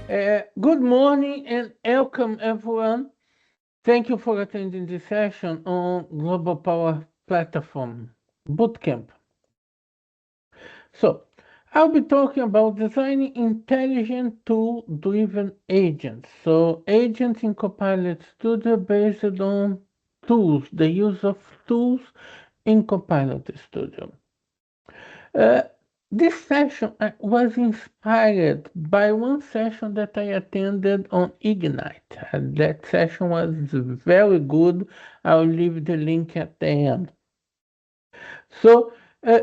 Good morning and welcome, everyone. Thank you for attending this session on Global Power Platform Bootcamp. So, I'll be talking about designing intelligent tool-driven agents. So, agents in Copilot Studio based on tools, the use of tools in Copilot Studio. Uh, this session was inspired by one session that I attended on Ignite. That session was very good. I'll leave the link at the end. So, uh,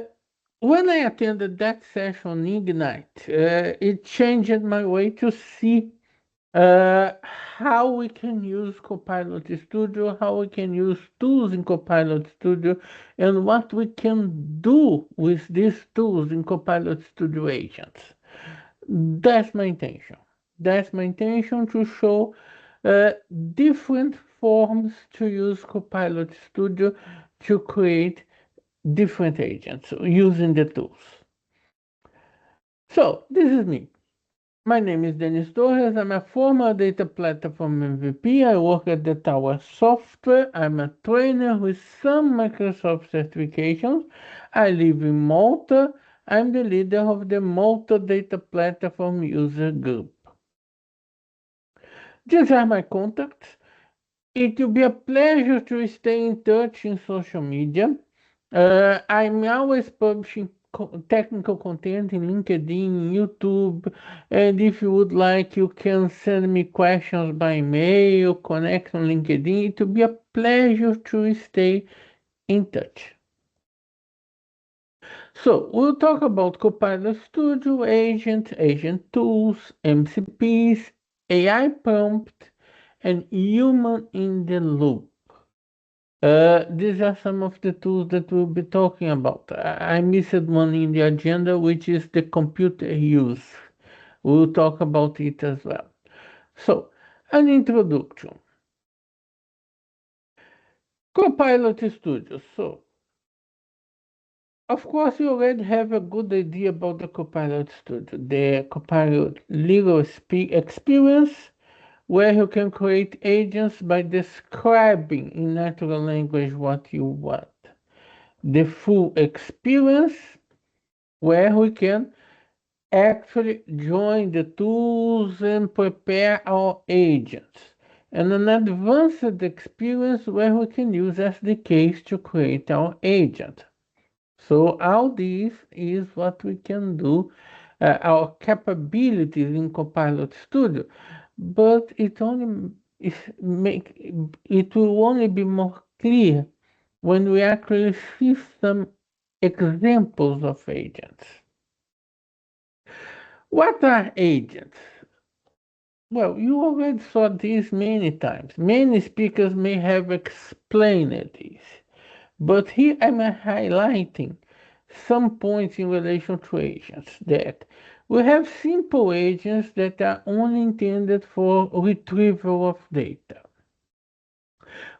when I attended that session on Ignite, it changed my way to see how we can use Copilot Studio, how we can use tools in Copilot Studio, and what we can do with these tools in Copilot Studio agents. That's my intention. That's my intention to show uh, different forms to use Copilot Studio to create different agents using the tools. So, this is me. My name is Denis Torres. I'm a former data platform MVP. I work at the Tower Software. I'm a trainer with some Microsoft certifications. I live in Malta. I'm the leader of the Malta Data Platform User Group. These are my contacts. It will be a pleasure to stay in touch in social media. I'm always publishing technical content in LinkedIn, YouTube, and if you would like, you can send me questions by mail, connect on LinkedIn. It will be a pleasure to stay in touch. So we'll talk about Copilot Studio, agent tools, MCPs, AI prompt, and human in the loop. These are some of the tools that we'll be talking about. I missed one in the agenda, which is the computer use. We'll talk about it as well. So, an introduction. Copilot Studio. So, of course, you already have a good idea about the Copilot Studio, the Copilot Legal experience, where you can create agents by describing in natural language what you want. The full experience, where we can actually join the tools and prepare our agents. And an advanced experience where we can use SDKs to create our agent. So all this is what we can do, our capabilities in Copilot Studio, but it will only be more clear when we actually see some examples of agents. What are agents? Well, you already saw this many times. Many speakers may have explained this, but here I'm highlighting some points in relation to agents that we have simple agents that are only intended for retrieval of data.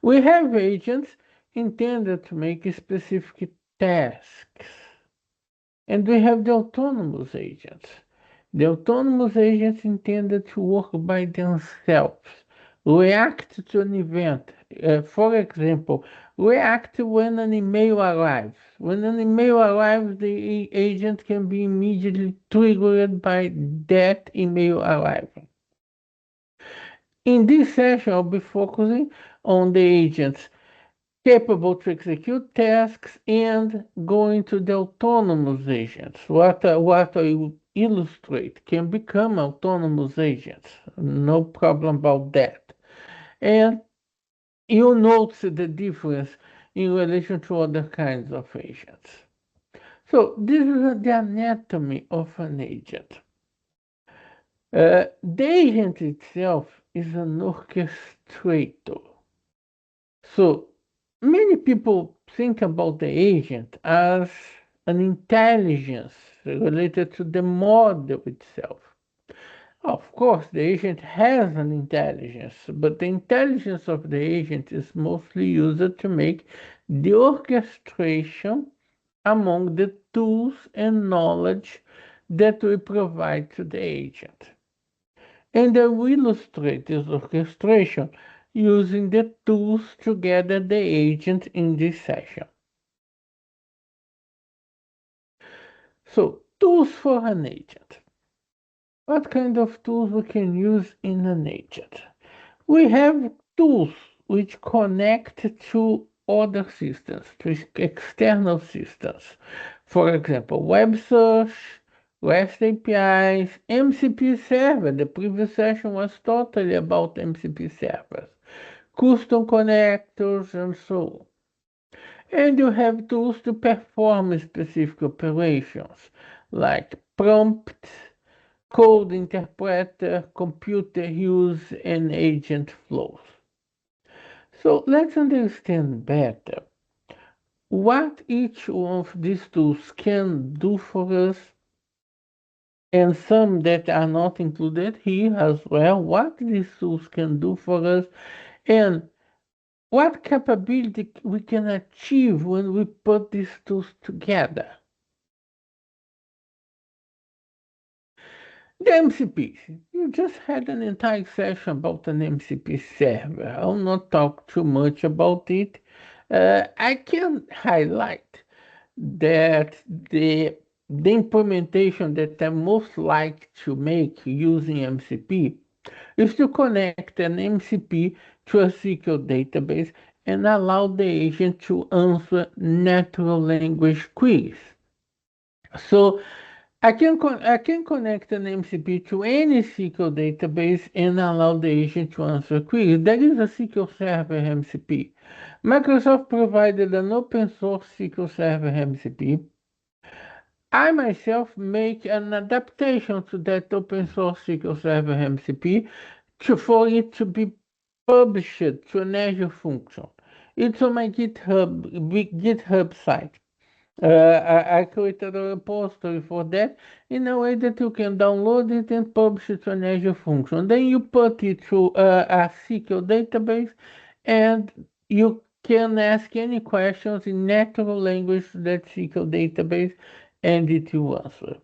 We have agents intended to make specific tasks. And we have the autonomous agents. The autonomous agents intended to work by themselves, react to an event. For example, react when an email arrives. When an email arrives, the agent can be immediately triggered by that email arriving. In this session, I'll be focusing on the agents capable to execute tasks and going to the autonomous agents. What I will illustrate can become autonomous agents. No problem about that. And you notice the difference in relation to other kinds of agents. So this is the anatomy of an agent. The agent itself is an orchestrator. So many people think about the agent as an intelligence related to the model itself. Of course, the agent has an intelligence, but the intelligence of the agent is mostly used to make the orchestration among the tools and knowledge that we provide to the agent. And I will illustrate this orchestration using the tools to gather the agent in this session. So, tools for an agent. What kind of tools we can use in an agent? We have tools which connect to other systems, to external systems. For example, web search, REST APIs, MCP server. The previous session was totally about MCP servers, custom connectors, and so on. And you have tools to perform specific operations like prompt, code interpreter, computer use, and agent flows. So let's understand better what each one of these tools can do for us, and some that are not included here as well, what these tools can do for us, and what capability we can achieve when we put these tools together. The MCP. You just had an entire session about an MCP server. I'll not talk too much about it. I can highlight that the implementation that I most like to make using MCP is to connect an MCP to a SQL database and allow the agent to answer natural language queries. So I can connect an MCP to any SQL database and allow the agent to answer queries. That is a SQL Server MCP. Microsoft provided an open source SQL Server MCP. I myself make an adaptation to that open source SQL Server MCP for it to be published to an Azure function. It's on my GitHub site. I created a repository for that in a way that you can download it and publish it to an Azure function. Then you put it through a SQL database and you can ask any questions in natural language to that SQL database and it will answer.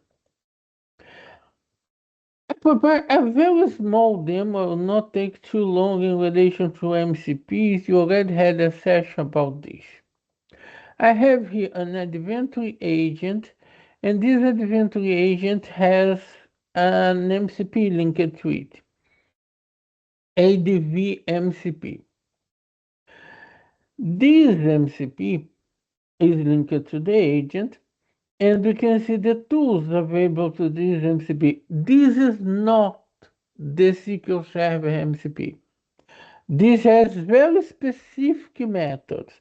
I prepare a very small demo, will not take too long in relation to MCPs. You already had a session about this. I have here an inventory agent, and this inventory agent has an MCP linked to it, ADV MCP. This MCP is linked to the agent, and we can see the tools available to this MCP. This is not the SQL Server MCP. This has very specific methods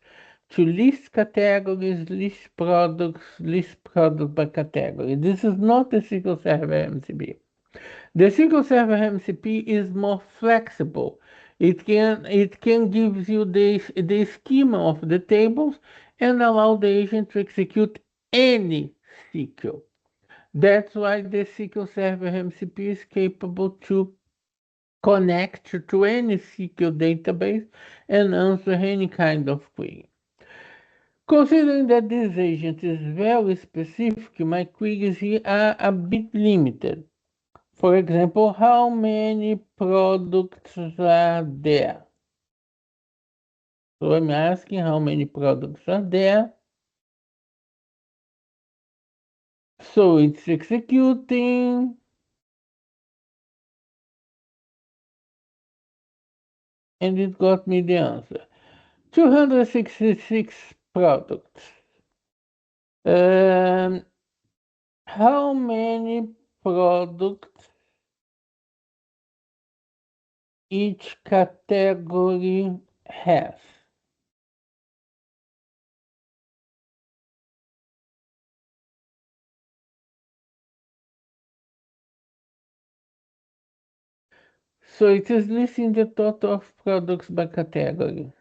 to list categories, list products by category. This is not the SQL Server MCP. The SQL Server MCP is more flexible. It can give you the schema of the tables and allow the agent to execute any SQL. That's why the SQL Server MCP is capable to connect to any SQL database and answer any kind of query. Considering that this agent is very specific, my queries here are a bit limited. For example, how many products are there? So I'm asking how many products are there. So it's executing. And it got me the answer. 266 products. Um, how many products each category has? So it is listing the total of products by category.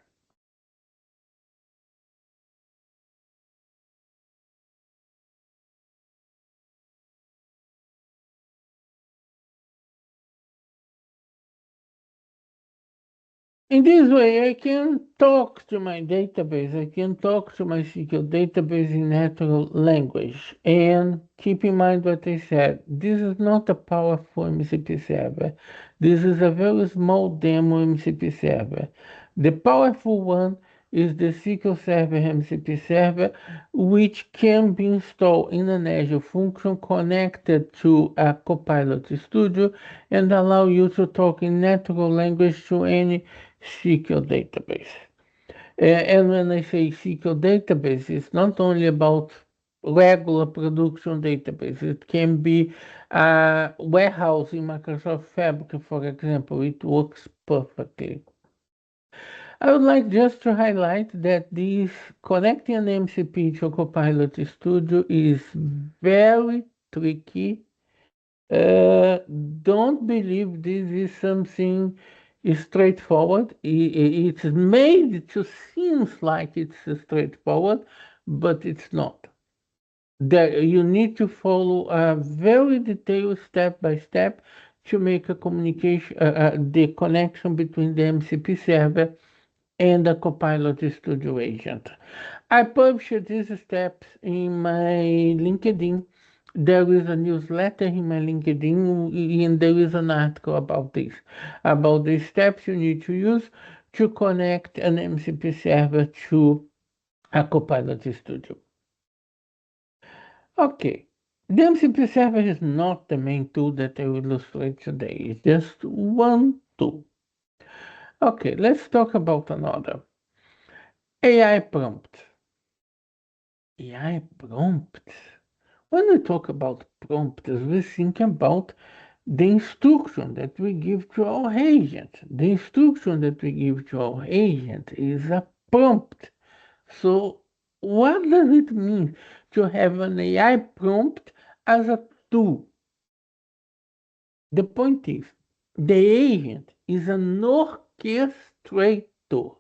In this way, I can talk to my database. I can talk to my SQL database in natural language. And keep in mind what I said. This is not a powerful MCP server. This is a very small demo MCP server. The powerful one is the SQL Server MCP server, which can be installed in an Azure function connected to a Copilot Studio and allow you to talk in natural language to any SQL database. And when I say SQL database, it's not only about regular production database. It can be a warehouse in Microsoft Fabric, for example. It works perfectly. I would like just to highlight that this connecting an MCP to Copilot Studio is very tricky. Uh, don't believe this is something straightforward. It's made to seem like it's straightforward, but it's not. There, you need to follow a very detailed step by step to make a communication, the connection between the MCP server and the Copilot Studio agent. I published these steps in my LinkedIn. There is a newsletter in my LinkedIn, and there is an article about this, about the steps you need to use to connect an MCP server to a Copilot Studio. Okay, the MCP server is not the main tool that I will illustrate today. It's just one tool. Okay, let's talk about another. AI prompt. AI prompts. When we talk about prompts, we think about the instruction that we give to our agent. The instruction that we give to our agent is a prompt. So, what does it mean to have an AI prompt as a tool? The point is, the agent is an orchestrator.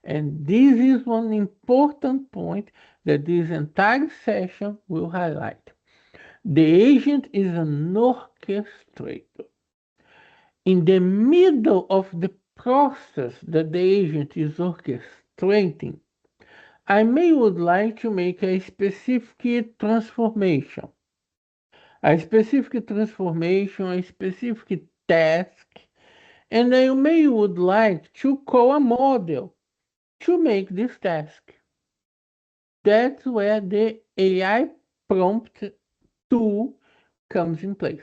And this is one important point that this entire session will highlight. The agent is an orchestrator. In the middle of the process that the agent is orchestrating, I may would like to make a specific transformation. A specific transformation, a specific task, and I may would like to call a model to make this task. That's where the AI prompt tool comes in place.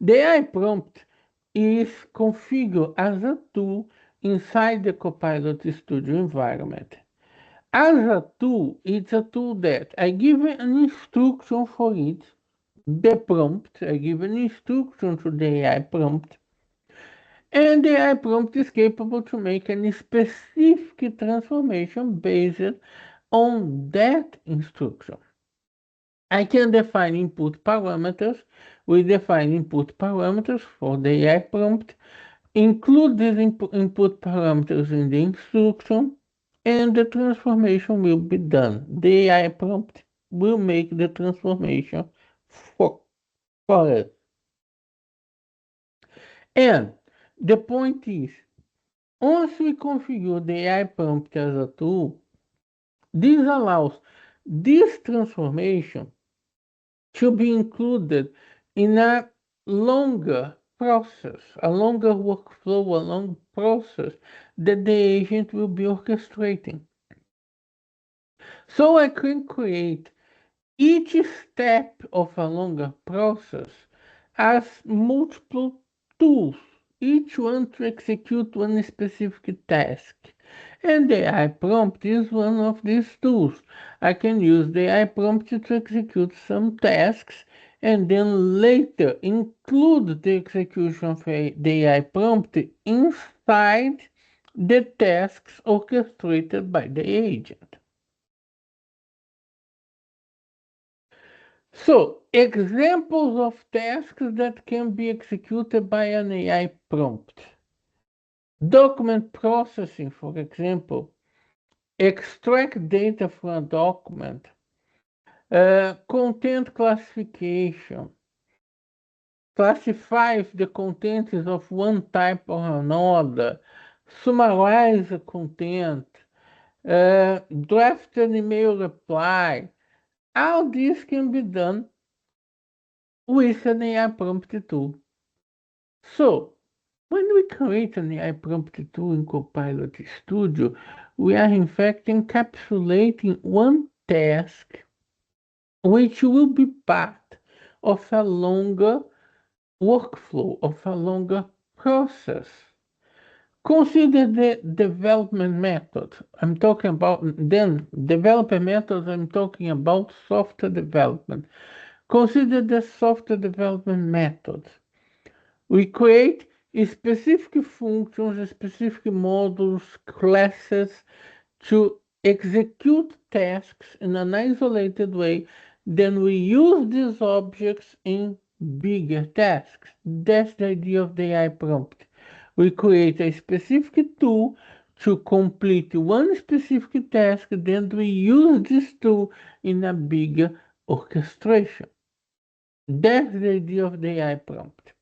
The AI prompt is configured as a tool inside the Copilot Studio environment. As a tool, it's a tool that I give an instruction for it, the prompt, I give an instruction to the AI prompt, and the AI prompt is capable to make any specific transformation based on that instruction. I can define input parameters. We define input parameters for the AI prompt, include these input parameters in the instruction, and the transformation will be done. The AI prompt will make the transformation for us. And the point is, once we configure the AI prompt as a tool, this allows this transformation to be included in a longer process, a longer workflow, a long process that the agent will be orchestrating. So I can create each step of a longer process as multiple tools, each one to execute one specific task. And the AI prompt is one of these tools. I can use the AI prompt to execute some tasks and then later include the execution of the AI prompt inside the tasks orchestrated by the agent. So, examples of tasks that can be executed by an AI prompt. Document processing, for example, extract data from a document, content classification, classify if the content is of one type or another, summarize the content, draft an email reply. All this can be done with an AI prompt tool. So, when we create an AI prompt tool in Copilot Studio, we are in fact encapsulating one task which will be part of a longer workflow, of a longer process. Consider the development method. I'm talking about then development methods, I'm talking about software development. Consider the software development methods. We create specific functions, specific modules, classes to execute tasks in an isolated way. Then we use these objects in bigger tasks. That's the idea of the AI prompt. We create a specific tool to complete one specific task, then we use this tool in a bigger orchestration. That's the idea of the AI prompt.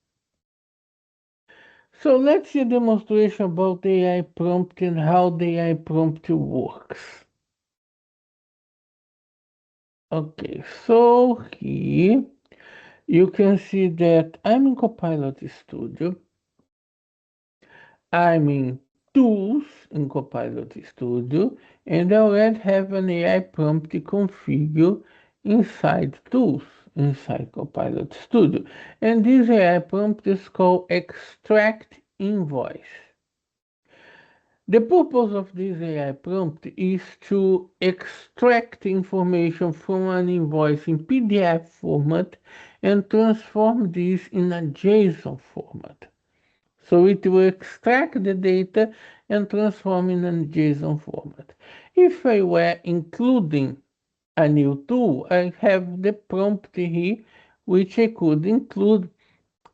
So let's see a demonstration about the AI prompt and how the AI prompt works. Okay, so here you can see that I'm in Copilot Studio. I'm in Tools in Copilot Studio, and I already have an AI prompt configured inside Tools, inside Copilot Studio. And this AI prompt is called Extract Invoice. The purpose of this AI prompt is to extract information from an invoice in PDF format and transform this in a JSON format. So it will extract the data and transform in a JSON format. If I were including a new tool, I have the prompt here, which I could include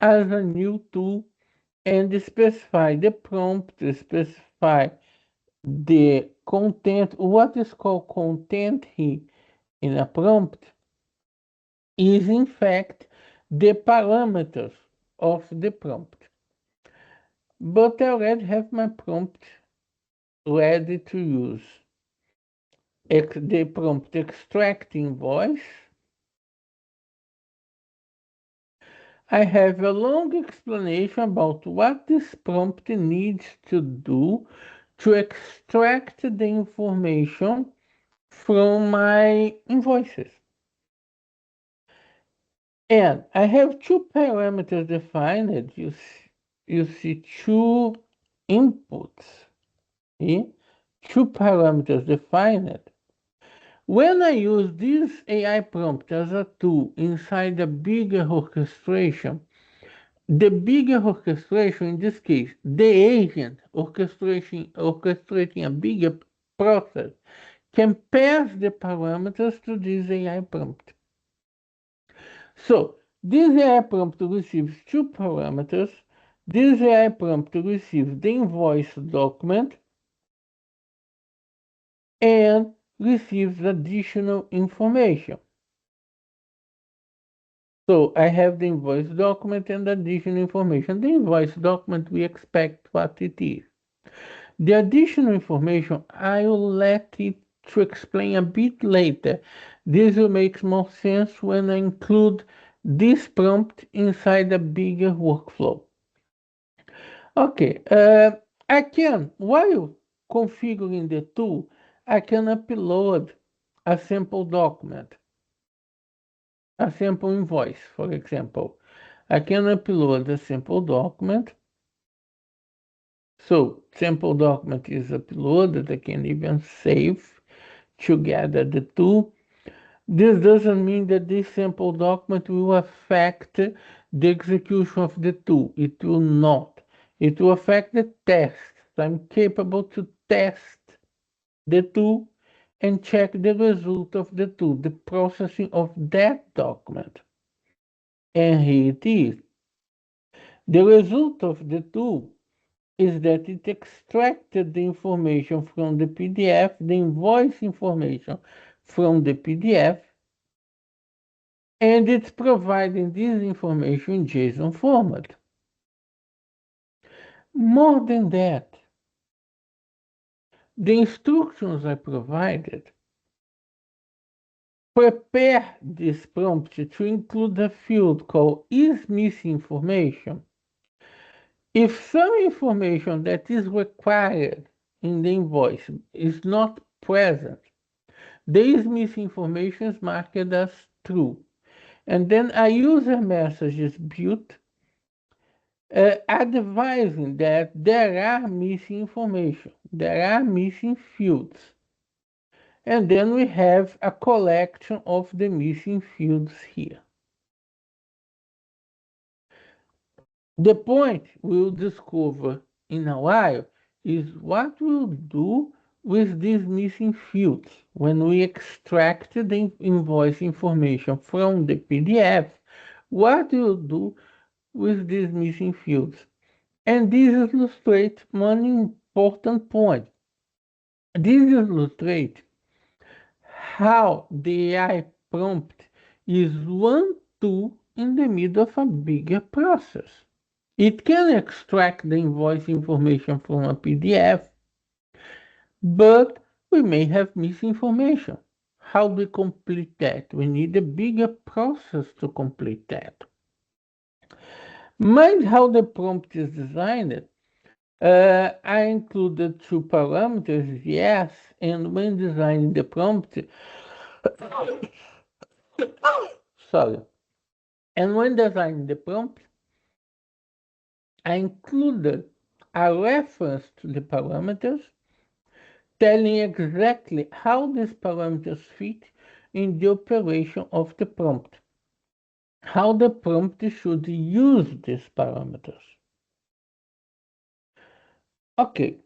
as a new tool and specify the prompt, specify the content. What is called content here in a prompt is in fact the parameters of the prompt. But I already have my prompt ready to use. The prompt extract invoice. I have a long explanation about what this prompt needs to do to extract the information from my invoices. And I have two parameters defined. You see two inputs here, two parameters defined. When I use this AI prompt as a tool inside a bigger orchestration, the bigger orchestration, in this case, the agent orchestrating a bigger process, can pass the parameters to this AI prompt. So this AI prompt receives two parameters. This AI prompt receives the invoice document and receives additional information. So I have the invoice document and additional information. The invoice document, we expect what it is. The additional information, I will let it to explain a bit later. This will make more sense when I include this prompt inside a bigger workflow. Okay, I can, while configuring the tool, I can upload a sample document, a sample invoice, for example. I can upload a sample document. So sample document is uploaded. I can even save together the two. This doesn't mean that this sample document will affect the execution of the tool. It will not. It will affect the test. I'm capable to test the tool and check the result of the tool, the processing of that document. And here it is. The result of the tool is that it extracted the information from the PDF, the invoice information from the PDF, and it's providing this information in JSON format. More than that, The instructions I provided prepare this prompt to include a field called is missing information. If some information that is required in the invoice is not present, the is missing information is marked as true. And then a user message is built advising that there are missing information, there are missing fields. And then we have a collection of the missing fields here. The point we'll discover in a while is what we'll do with these missing fields when we extract the invoice information from the PDF. What we'll do with these missing fields. And this illustrates one important point. This illustrates how the AI prompt is one tool in the middle of a bigger process. It can extract the invoice information from a PDF, but we may have misinformation. How do we complete that? We need a bigger process to complete that. Mind how the prompt is designed. I included two parameters, yes, and when designing the prompt, sorry, and when designing the prompt, I included a reference to the parameters, telling exactly how these parameters fit in the operation of the prompt, how the prompt should use these parameters. Okay.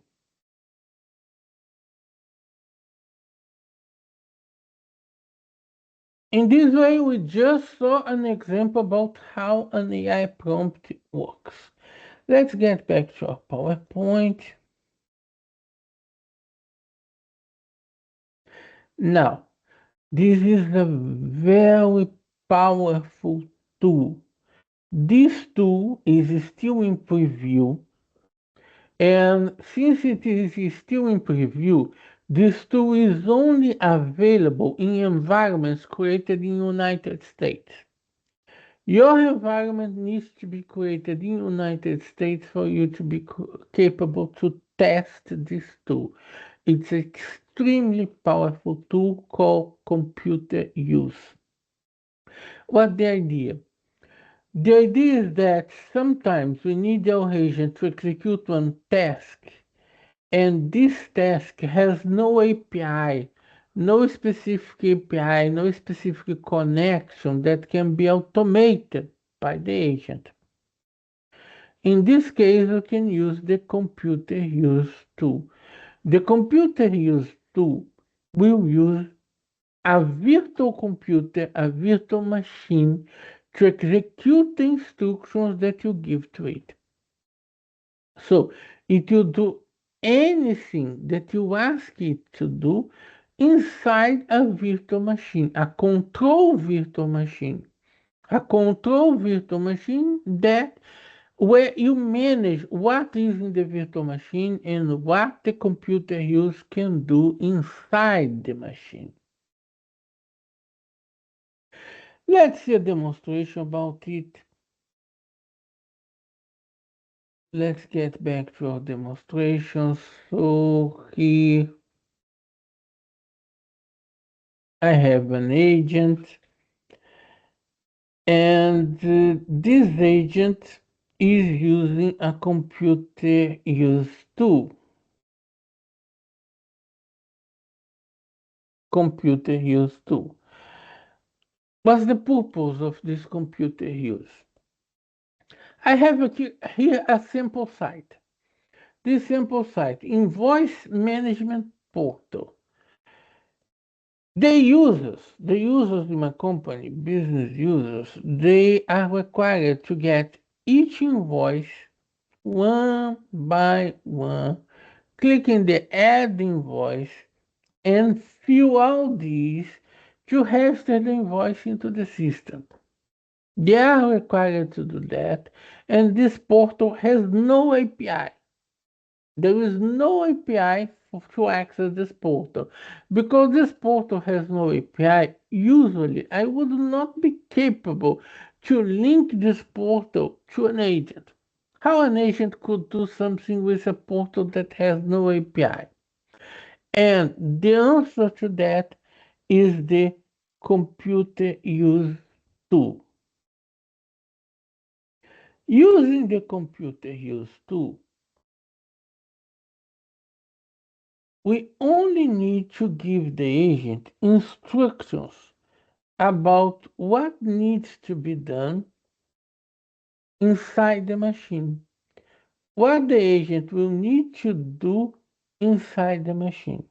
In this way, we just saw an example about how an AI prompt works. Let's get back to our PowerPoint. Now, this is a very powerful tool. This tool is still in preview, and since it is still in preview, this tool is only available in environments created in the United States. Your environment needs to be created in the United States for you to be capable to test this tool. It's an extremely powerful tool called computer use. What's the idea? The idea is that sometimes we need our agent to execute one task, and this task has no API, no specific API, no specific connection that can be automated by the agent. In this case, we can use the computer use tool. The computer use tool will use a virtual computer, a virtual machine, to execute the instructions that you give to it. So it will do anything that you ask it to do inside a virtual machine, a control virtual machine. A control virtual machine that where you manage what is in the virtual machine and what the computer use can do inside the machine. Let's see a demonstration about it. Let's get back to our demonstration. So here I have an agent, and this agent is using a computer use tool. Computer use tool. What's the purpose of this computer use? I have here a sample site. This sample site, invoice management portal. The users in my company, business users, they are required to get each invoice one by one, clicking the add invoice and fill all these to register the invoice into the system. They are required to do that, and this portal has no API. There is no API to access this portal. Because this portal has no API, usually I would not be capable to link this portal to an agent. How an agent could do something with a portal that has no API? And the answer to that is the computer use tool. Using the computer use tool, we only need to give the agent instructions about what needs to be done inside the machine, what the agent will need to do inside the machine.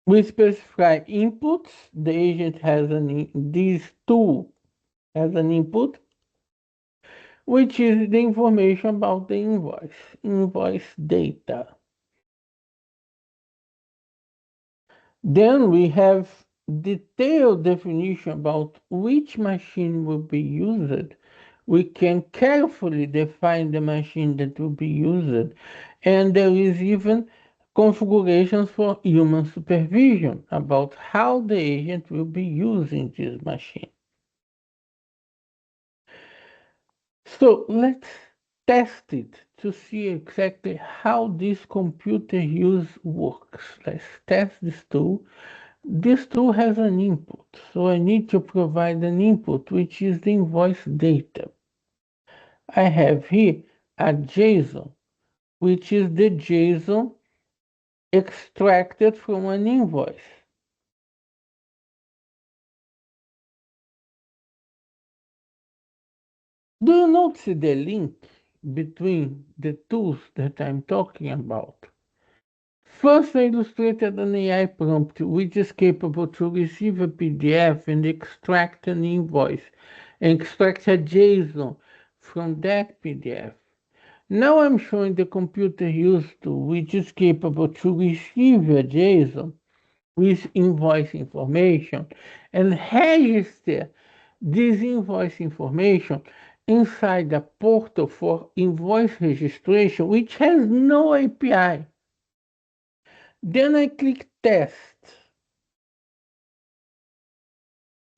We specify inputs. The agent has this tool has an input, which is the information about the invoice data. Then we have detailed definition about which machine will be used. We can carefully define the machine that will be used, and there is even configurations for human supervision about how the agent will be using this machine. So let's test it to see exactly how this computer use works. Let's test this tool. This tool has an input, so I need to provide an input, which is the invoice data. I have here a JSON, which is the JSON extracted from an invoice. Do you notice the link between the tools that I'm talking about? First, I illustrated an AI prompt which is capable to receive a PDF and extract an invoice and extract a JSON from that PDF. Now I'm showing the computer use tool which is capable to receive a JSON with invoice information and register this invoice information inside a portal for invoice registration which has no API. Then I click test.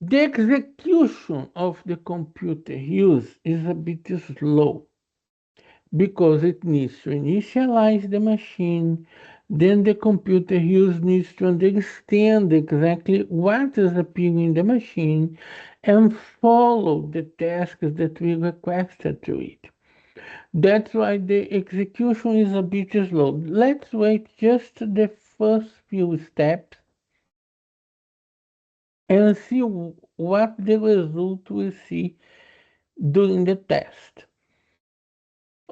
The execution of the computer use is a bit slow because it needs to initialize the machine. Then the computer use needs to understand exactly what is appearing in the machine and follow the tasks that we requested to it. That's why the execution is a bit slow. Let's wait just the first few steps and see what the result we see during the test.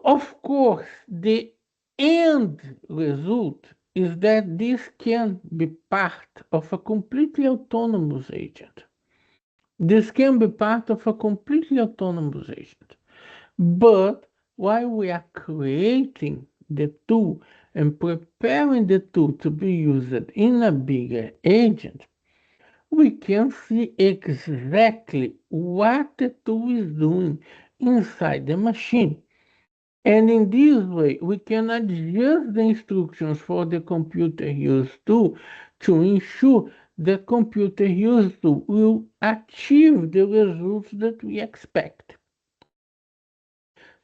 Of course, the end result is that this can be part of a completely autonomous agent. This can be part of a completely autonomous agent. But while we are creating the tool and preparing the tool to be used in a bigger agent, we can see exactly what the tool is doing inside the machine. And in this way, we can adjust the instructions for the computer use tool to ensure the computer use tool will achieve the results that we expect.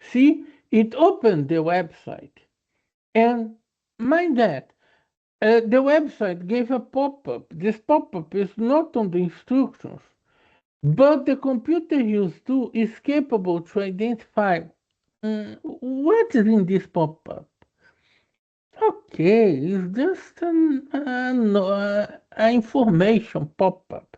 See, it opened the website, and mind that the website gave a pop-up. This pop-up is not on the instructions, but the computer use tool is capable to identify what is in this pop-up. Okay, it's just an information pop-up.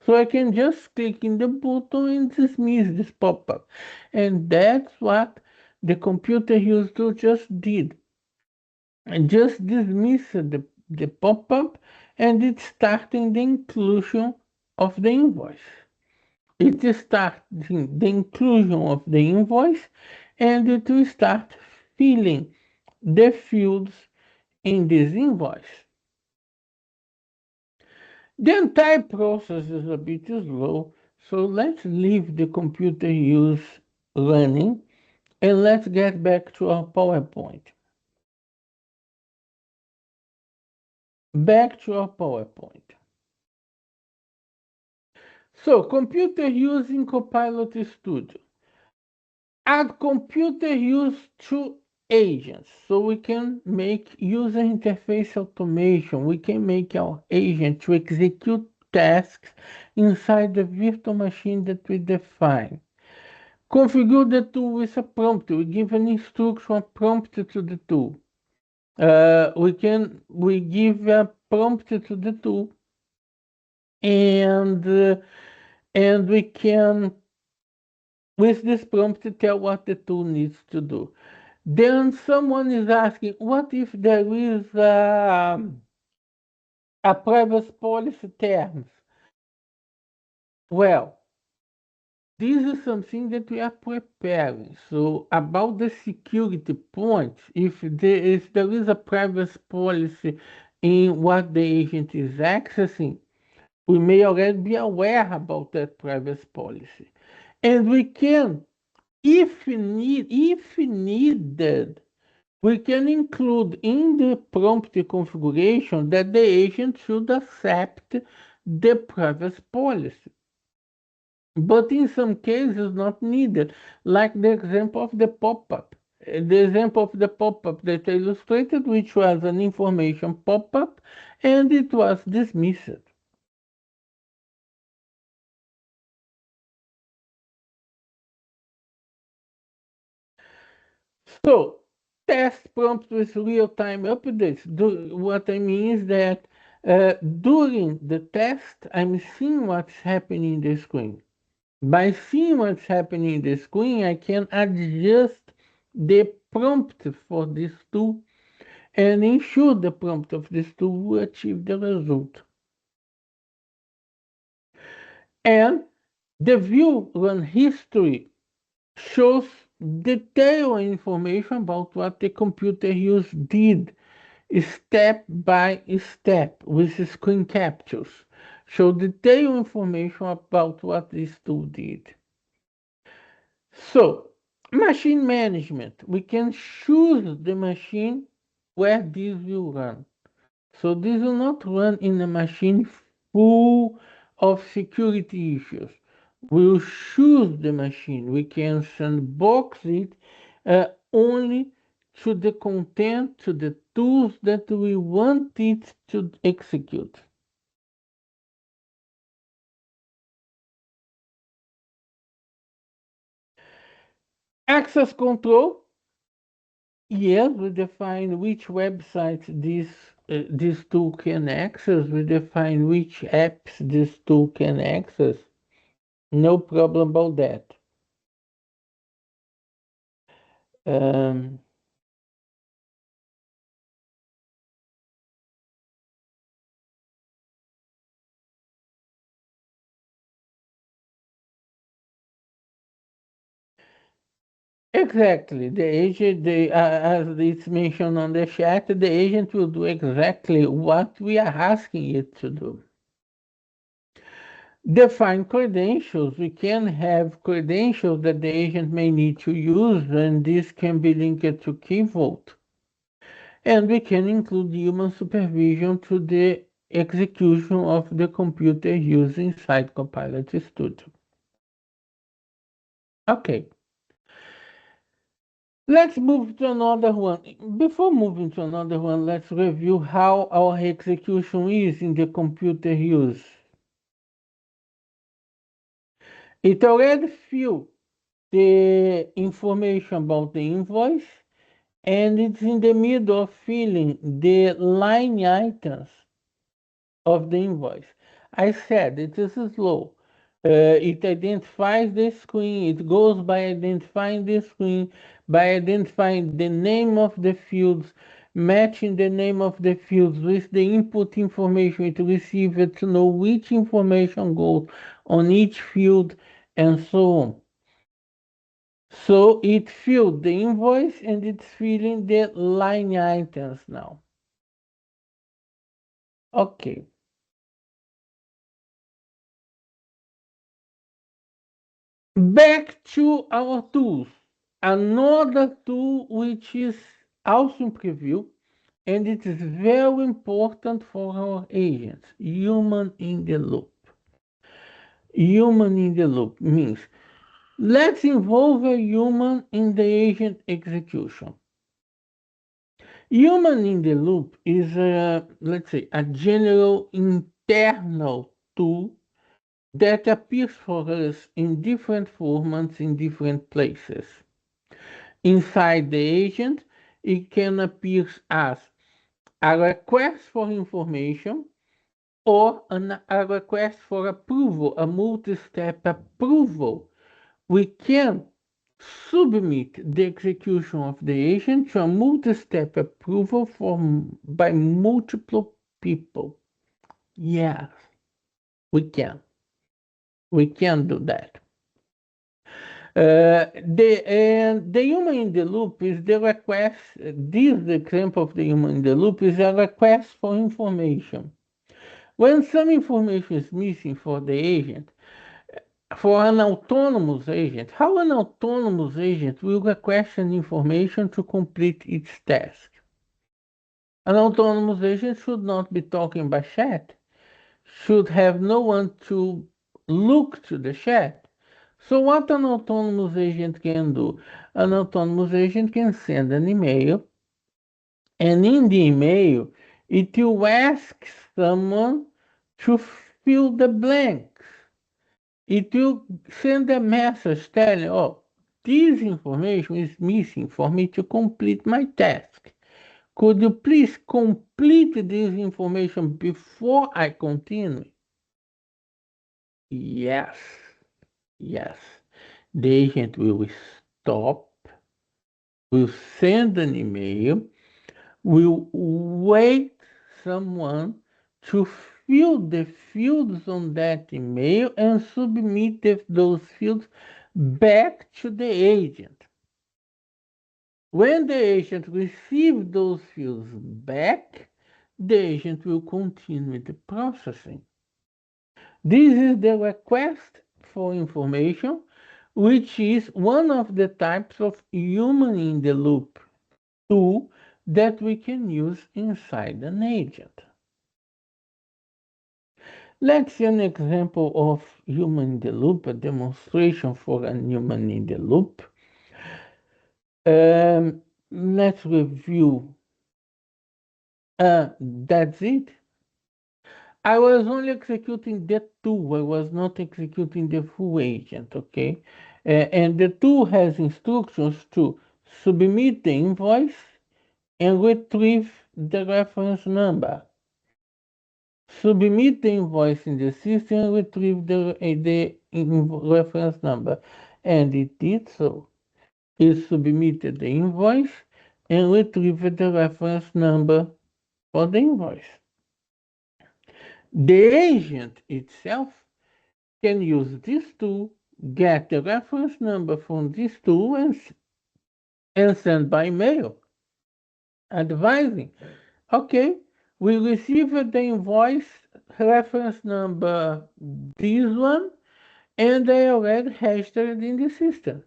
So I can just click in the button and dismiss this pop-up. And that's what the computer use tool just did. And just dismiss the pop-up and it's starting the inclusion of the invoice. It is starting the inclusion of the invoice and it will start filling the fields in this invoice. The entire process is a bit slow, so let's leave the computer use running And let's get back to our PowerPoint. Back to our PowerPoint. So, computer using Copilot Studio. Add computer use to agents. So we can make user interface automation. We can make our agent to execute tasks inside the virtual machine that we define. Configure the tool with a prompt. We give an instruction, a prompt to the tool. We give a prompt to the tool, and we can, with this prompt, tell what the tool needs to do. Then someone is asking, what if there is a privacy policy terms? Well, this is something that we are preparing. So about the security points, if there is a privacy policy in what the agent is accessing, we may already be aware about that privacy policy. And we can, if needed, we can include in the prompt configuration that the agent should accept the privacy policy. But in some cases, not needed, like the example of the pop-up. The example of the pop-up that I illustrated, which was an information pop-up, and it was dismissed. So, test prompt with real-time updates. What I mean is that during the test, I'm seeing what's happening in the screen. By seeing what's happening in the screen, I can adjust the prompt for this tool and ensure the prompt of this tool will achieve the result. And the view run history shows detailed information about what the computer use did step by step with screen captures. Show detailed information about what this tool did. So, machine management. We can choose the machine where this will run. So this will not run in a machine full of security issues. We'll choose the machine. We can sandbox it only to the content, to the tools that we want it to execute. Access control. Yes, we define which websites this tool can access. We define which apps this tool can access. No problem about that. Um, exactly. The agent, as it's mentioned on the chat, the agent will do exactly what we are asking it to do. Define credentials. We can have credentials that the agent may need to use, and this can be linked to Key Vault. And we can include human supervision to the execution of the computer using inside Copilot Studio. Okay, let's move to another one. Before moving to another one, let's review how our execution is in the computer use. It already filled the information about the invoice, and it's in the middle of filling the line items of the invoice. I said it is slow. It identifies the screen. It goes by identifying the screen, by identifying the name of the fields, matching the name of the fields with the input information it received to know which information goes on each field, and so on. So it filled the invoice and it's filling the line items now. Okay. Back to our tools. another tool which is also in preview, and it is very important for our agents, human in the loop. Human in the loop means let's involve a human in the agent execution. Human in the loop is let's say, a general internal tool that appears for us in different formats in different places. Inside the agent, it can appear as a request for information or a request for approval, a multi-step approval. We can submit the execution of the agent to a multi-step approval by multiple people. Yes, we can. We can do that. The human in the loop is the request. This example of the human in the loop is a request for information. When some information is missing for the agent, for an autonomous agent, how an autonomous agent will request an information to complete its task? An autonomous agent should not be talking by chat, should have no one to look to the chat. So what an autonomous agent can do? An autonomous agent can send an email, and in the email, it will ask someone to fill the blanks. It will send a message telling, oh, this information is missing for me to complete my task. Could you please complete this information before I continue? Yes, yes. The agent will stop, will send an email, will wait someone to fill the fields on that email and submit those fields back to the agent. When the agent receives those fields back, the agent will continue the processing. This is the request for information, which is one of the types of human in the loop tool that we can use inside an agent. Let's see an example of human in the loop, a demonstration for a human in the loop. Let's review. That's it. I was only executing the tool. I was not executing the full agent, okay? And the tool has instructions to submit the invoice and retrieve the reference number. Submit the invoice in the system and retrieve the reference number. And it did so. It submitted the invoice and retrieved the reference number for the invoice. The agent itself can use this tool, get the reference number from this tool, and send by mail advising, okay, we received the invoice reference number this one, and I already registered in the system.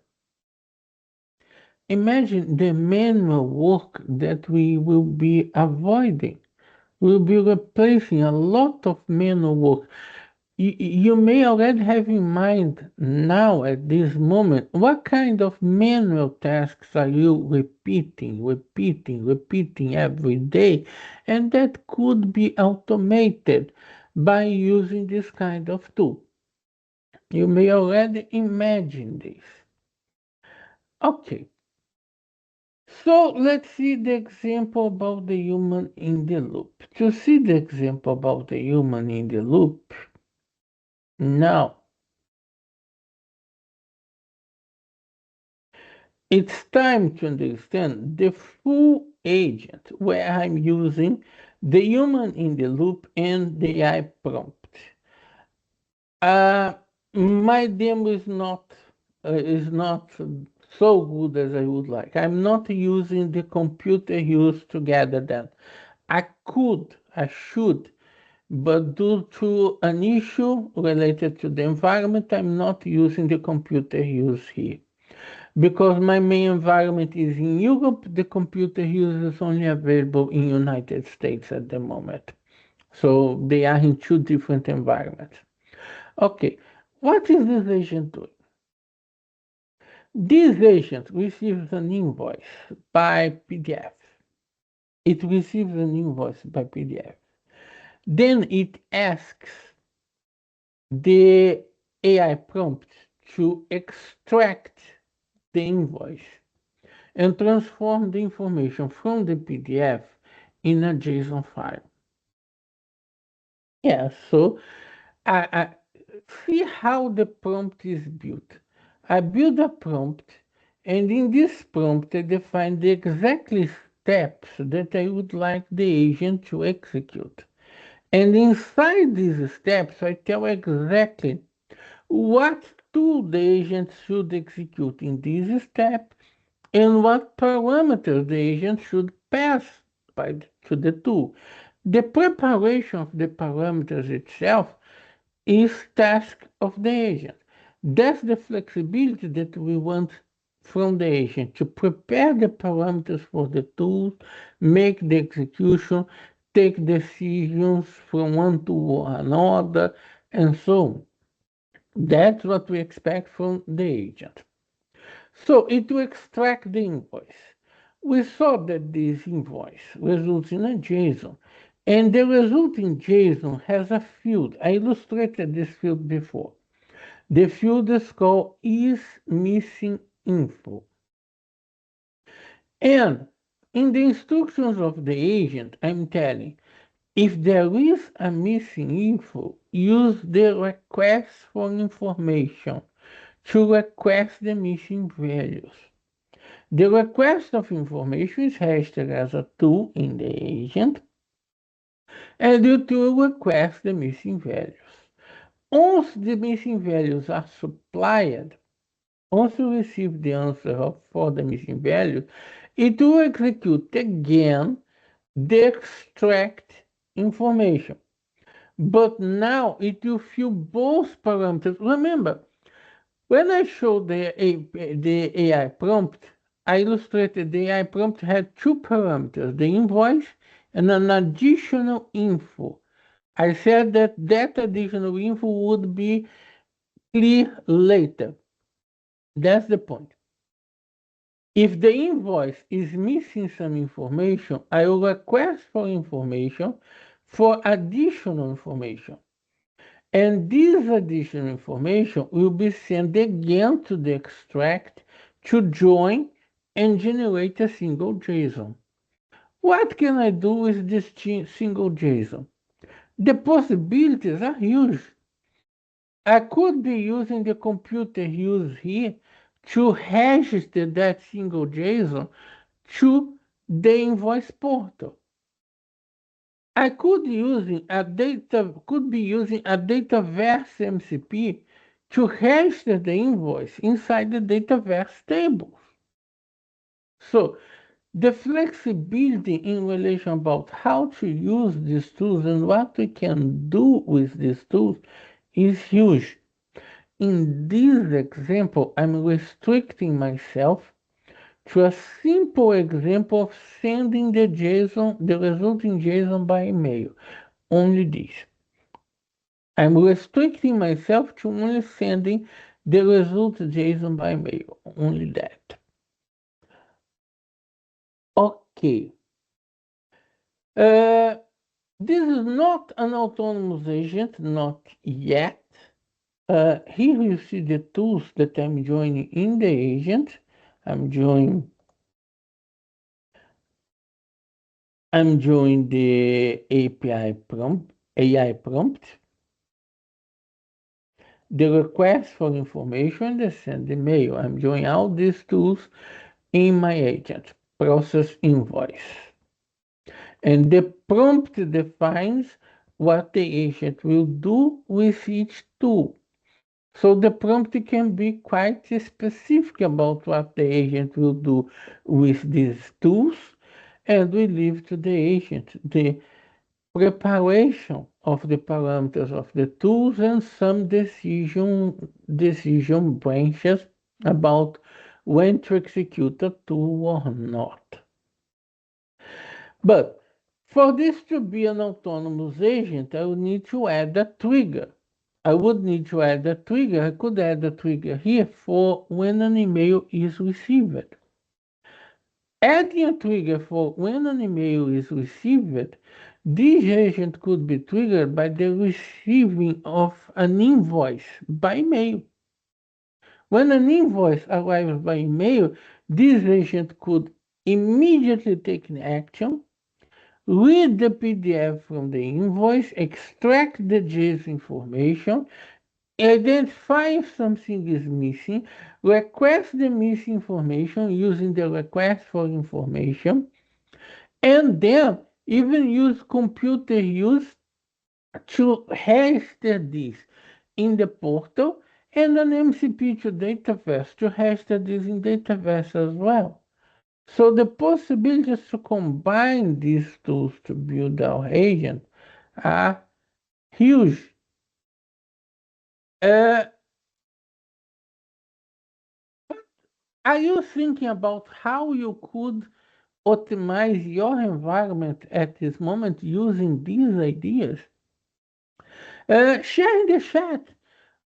Imagine the manual work that we will be avoiding. We'll be replacing a lot of manual work. You may already have in mind now at this moment what kind of manual tasks are you repeating every day, and that could be automated by using this kind of tool. You may already imagine this. Okay, so let's see the example about the human in the loop. To see the example about the human in the loop, now it's time to understand the full agent where I'm using the human in the loop and the AI prompt. My demo is not so good as I would like. I'm not using the computer use to gather that. I should, but due to an issue related to the environment, I'm not using the computer use here. Because my main environment is in Europe, the computer use is only available in United States at the moment. So they are in two different environments. Okay, what is this agent doing? This agent receives an invoice by PDF. It receives an invoice by PDF. Then it asks the AI prompt to extract the invoice and transform the information from the PDF in a JSON file. Yeah, so I see how the prompt is built. I build a prompt, and in this prompt, I define the exactly steps that I would like the agent to execute. And inside these steps, I tell exactly what tool the agent should execute in this step and what parameters the agent should pass to the tool. The preparation of the parameters itself is task of the agent. That's the flexibility that we want from the agent to prepare the parameters for the tools, make the execution, take decisions from one to another, and so on. That's what we expect from the agent. So it will extract the invoice. We saw that this invoice results in a JSON, and the resulting JSON has a field. I illustrated this field before. The field is called is missing info. And in the instructions of the agent, I'm telling, if there is a missing info, use the request for information to request the missing values. The request of information is registered as a tool in the agent, and the tool requests the missing values. Once the missing values are supplied, once you receive the answer for the missing value, it will execute again the extract information. But now it will fill both parameters. Remember, when I showed the AI prompt, I illustrated the AI prompt had two parameters, the invoice and an additional info. I said that that additional info would be clear later. That's the point. If the invoice is missing some information, I will request for information for additional information. And this additional information will be sent again to the extract to join and generate a single JSON. What can I do with this single JSON? The possibilities are huge. I could be using the computer use here to register that single JSON to the invoice portal. I could be using a Dataverse MCP to register the invoice inside the Dataverse tables. So the flexibility in relation about how to use these tools and what we can do with these tools is huge. In this example, I'm restricting myself to a simple example of sending the JSON, the resulting JSON by email. Only this. I'm restricting myself to only sending the result JSON by mail. Only that. Okay. This is not an autonomous agent, not yet. Here you see the tools that I'm joining in the agent. I'm joining the API prompt, AI prompt, the request for information, the send the mail. I'm joining all these tools in my agent, process invoice. And the prompt defines what the agent will do with each tool. So the prompt can be quite specific about what the agent will do with these tools, and we leave to the agent the preparation of the parameters of the tools and some decision branches about when to execute a tool or not. But for this to be an autonomous agent, I would need to add a trigger. I would need to add a trigger. I could add a trigger here for when an email is received. Adding a trigger for when an email is received, this agent could be triggered by the receiving of an invoice by mail. When an invoice arrives by email, this agent could immediately take an action, read the PDF from the invoice, extract the JSON information, identify if something is missing, request the missing information using the request for information, and then even use computer use to register this in the portal and an MCP2 Dataverse to register this in Dataverse as well. So the possibilities to combine these tools to build our agent are huge. Uh, are you thinking about how you could optimize your environment at this moment using these ideas? Share in the chat.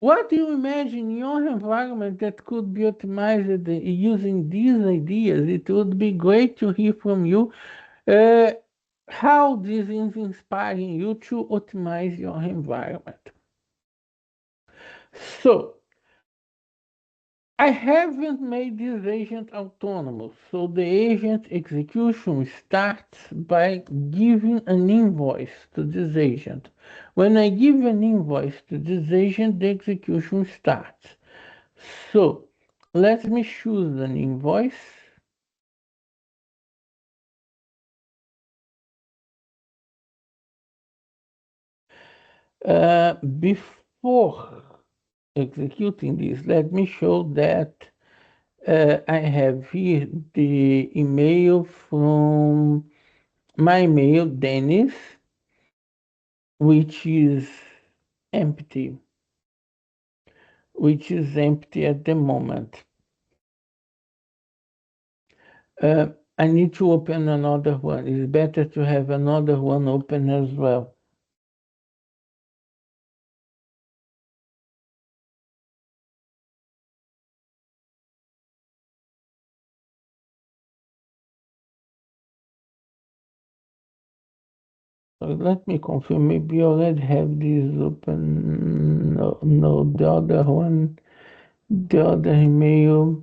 What do you imagine your environment that could be optimized using these ideas? It would be great to hear from you uh, how this is inspiring you to optimize your environment. So, I haven't made this agent autonomous, so the agent execution starts by giving an invoice to this agent. When I give an invoice to this agent, the execution starts. So let me choose an invoice. Before executing this, let me show that I have here the email from my email, Dennis, which is empty, at the moment. I need to open another one. It's better to have another one open as well. So let me confirm. Maybe you already have this open. No, no, the other one, the other email.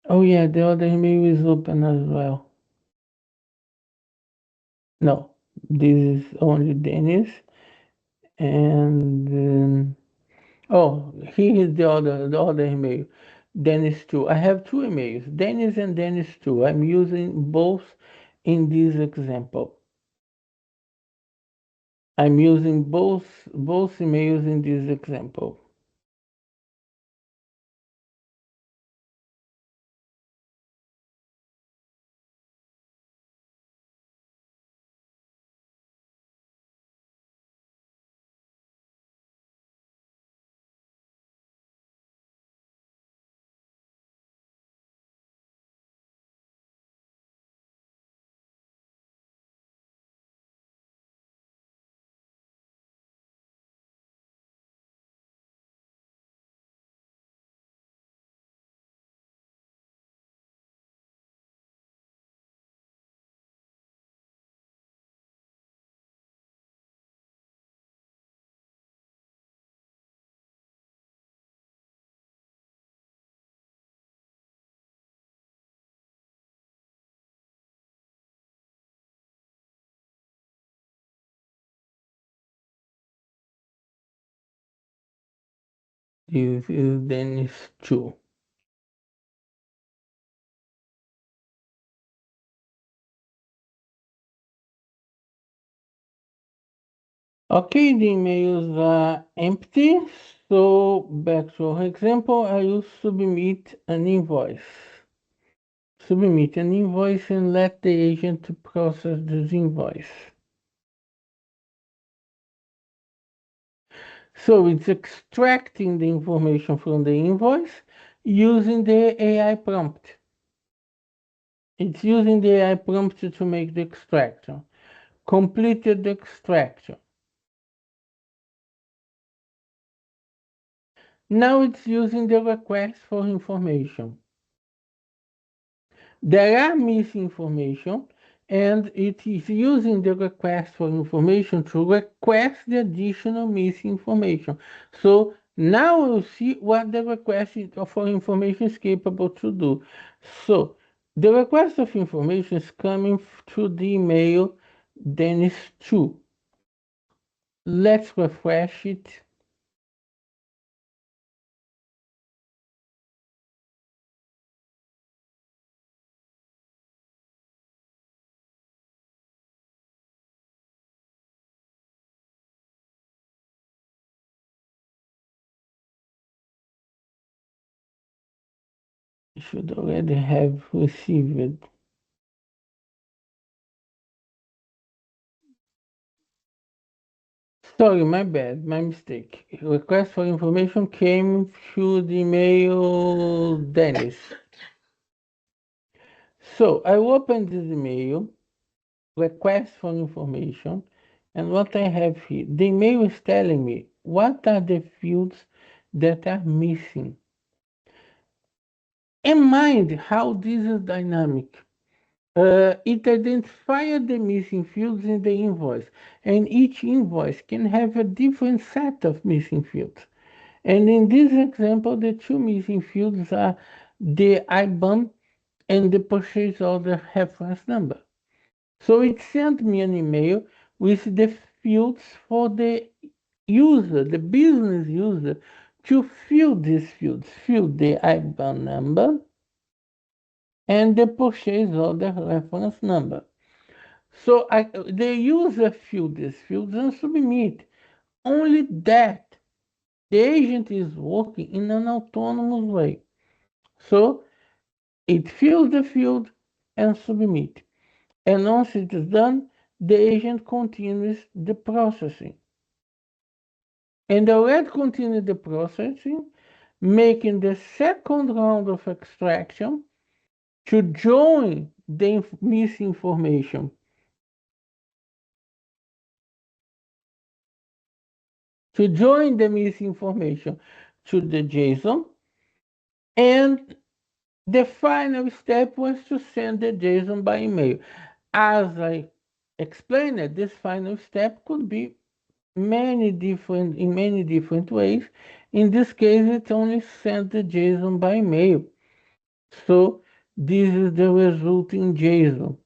Oh yeah, the other email is open as well. No, this is only Dennis. And oh, here is the other email. Dennis 2. I have two emails, Dennis and Dennis 2. I'm using both in this example. I'm using both emails in this example. This is Dennis 2. Okay, the emails are empty. So back to our example, I will submit an invoice. Submit an invoice and let the agent to process this invoice. So it's extracting the information from the invoice, using the AI prompt. It's using the AI prompt to make the extraction. Completed the extraction. Now it's using the request for information. There are missing information, and it is using the request for information to request the additional missing information. So now we'll see what the request for information is capable to do. So the request of information is coming through the email Dennis2. Let's refresh it. You should already have received it. Sorry, my bad, my mistake. Request for information came through the email Dennis. So I opened this email, request for information, and what I have here, the email is telling me what are the fields that are missing. And mind how this is dynamic. It identified the missing fields in the invoice, and each invoice can have a different set of missing fields. And in this example, the two missing fields are the IBAN and the purchase order reference number. So it sent me an email with the fields for the user, the business user, to fill these fields, fill the IBAN number and the purchase order reference number. So the user fill these fields and submit. Only that the agent is working in an autonomous way. So it fills the field and submit. And once it is done, the agent continues the processing. And the red continues the processing, making the second round of extraction to join the missing information. To join the missing information to the JSON. And the final step was to send the JSON by email. As I explained, this final step could be in many different ways. In this case, it only sent the JSON by mail. So this is the resulting JSON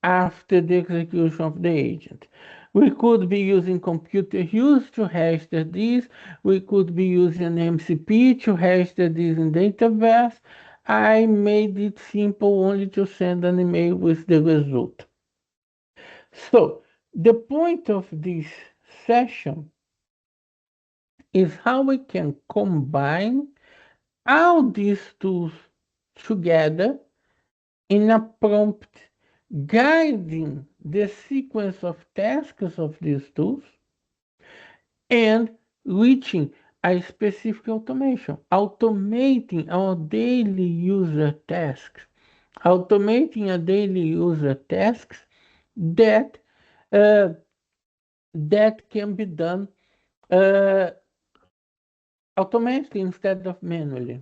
after the execution of the agent. We could be using computer use to register this. We could be using MCP to register this in Dataverse. I made it simple only to send an email with the result. So the point of this session is how we can combine all these tools together in a prompt guiding the sequence of tasks of these tools and reaching a specific automation, automating our daily user tasks, automating a daily user tasks that uh, that can be done uh, automatically instead of manually.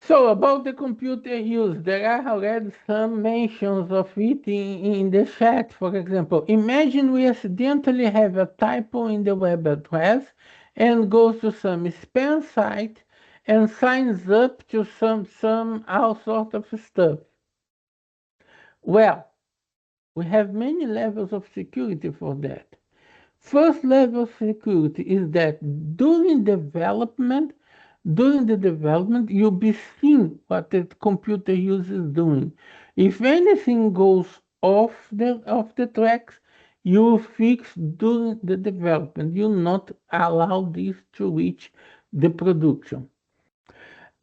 So about the computer use, there are already some mentions of it in the chat. For example, imagine we accidentally have a typo in the web address and goes to some spam site and signs up to some all sort of stuff. Well, we have many levels of security for that. First level of security is that during the development, you'll be seeing what the computer user is doing. If anything goes off the tracks, you fix during the development. You not allow this to reach the production.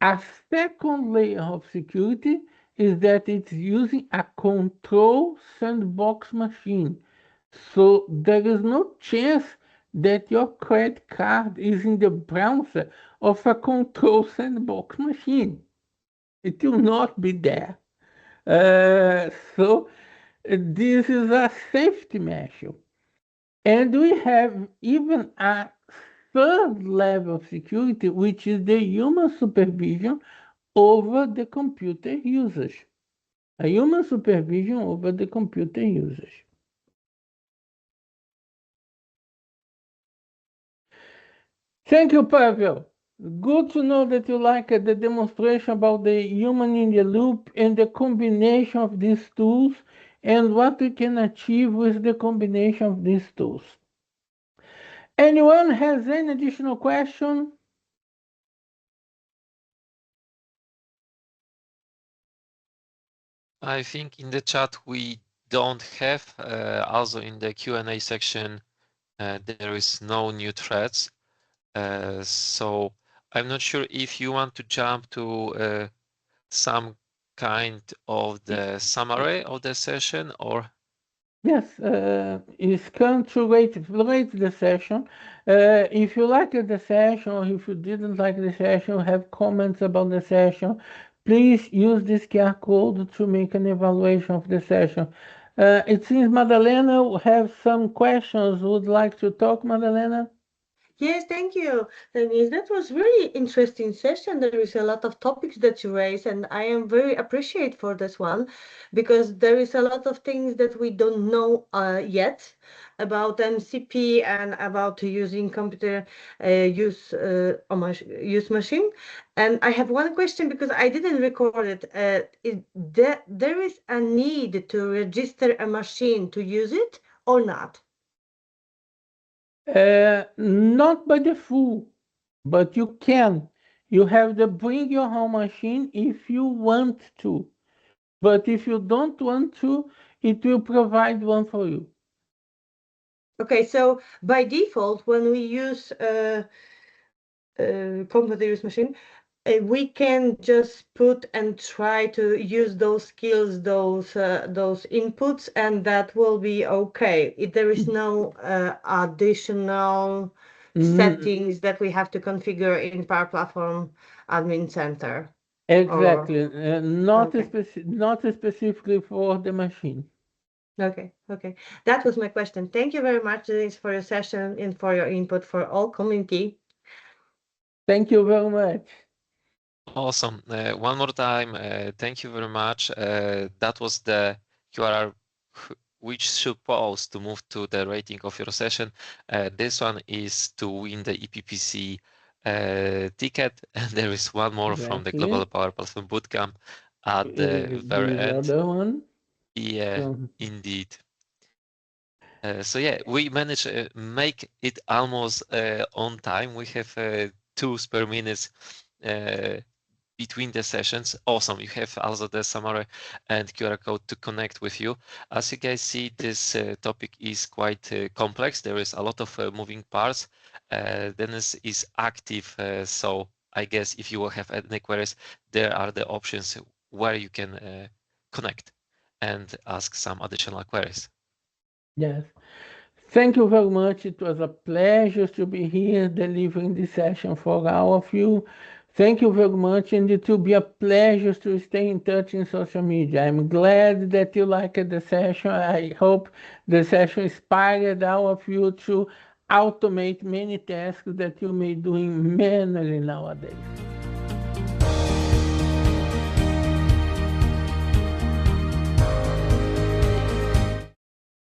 A second layer of security is that it's using a control sandbox machine. So there is no chance that your credit card is in the browser of a control sandbox machine. It will not be there. So this is a safety measure. And we have even a third level of security, which is the human supervision over the computer usage. A human supervision over the computer usage. Thank you, Pavel. Good to know that you like the demonstration about the human in the loop and the combination of these tools and what we can achieve with the combination of these tools. Anyone has any additional question? I think in the chat we don't have. Also in the Q&A section, there is no new threads. So I'm not sure if you want to jump to some kind of the summary of the session or. Yes, it's come to rate the session. If you liked the session or if you didn't like the session, have comments about the session, please use this QR code to make an evaluation of the session. It seems Madalena have some questions. Would like to talk, Madalena? Yes, thank you, Denise. That was really interesting session. There is a lot of topics that you raised, and I am very appreciate for this one because there is a lot of things that we don't know yet about MCP and about using computer use machine. And I have one question because I didn't record it. There is a need to register a machine to use it or not? Not by default, but you can. You have to bring your home machine if you want to. But if you don't want to, it will provide one for you. Okay, so by default, when we use computer use machine, we can just put and try to use those skills, those inputs, and that will be okay. If there is no additional settings that we have to configure in Power Platform Admin Center. Exactly. Not Okay. not specifically for the machine. Okay. That was my question. Thank you very much, Denise, for your session and for your input for all community. Thank you very much. Awesome. One more time, thank you very much. That was the QR which supposed to move to the rating of your session. This one is to win the EPPC ticket, and there is one more from the Global Power Platform Bootcamp at the very end. Other one? Yeah, indeed. So yeah, we managed to make it almost on time. We have 2 spare minutes between the sessions. Awesome. You have also the summary and QR code to connect with you. As you guys see, this topic is quite complex. There is a lot of moving parts. Dennis is active, so I guess if you will have any queries, there are the options where you can connect and ask some additional queries. Yes. Thank you very much. It was a pleasure to be here delivering this session for all of you. Thank you very much, and it will be a pleasure to stay in touch in social media. I'm glad that you liked the session. I hope the session inspired all of you to automate many tasks that you may doing manually nowadays.